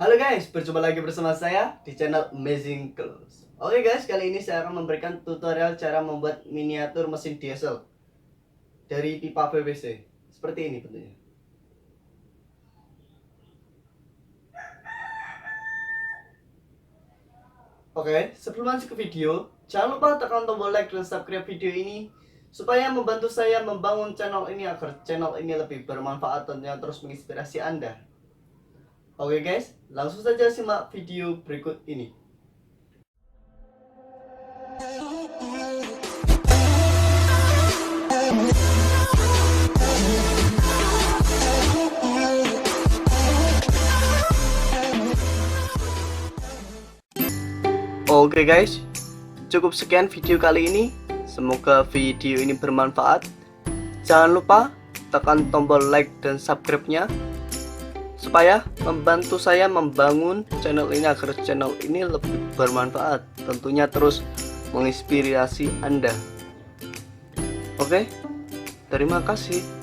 Halo guys, berjumpa lagi bersama saya di channel Amazing Clothes. Oke guys, kali ini saya akan memberikan tutorial cara membuat miniatur mesin diesel dari pipa PVC. Seperti ini bentuknya. Oke, sebelum lanjut ke video, jangan lupa tekan tombol like dan subscribe video ini supaya membantu saya membangun channel ini agar channel ini lebih bermanfaat dan terus menginspirasi Anda. Oke guys, langsung saja simak video berikut ini. Oke guys, cukup sekian video kali ini. Semoga video ini bermanfaat. Jangan lupa tekan tombol like dan subscribe-nya supaya membantu saya membangun channel ini agar channel ini lebih bermanfaat, tentunya terus menginspirasi Anda. Oke, terima kasih.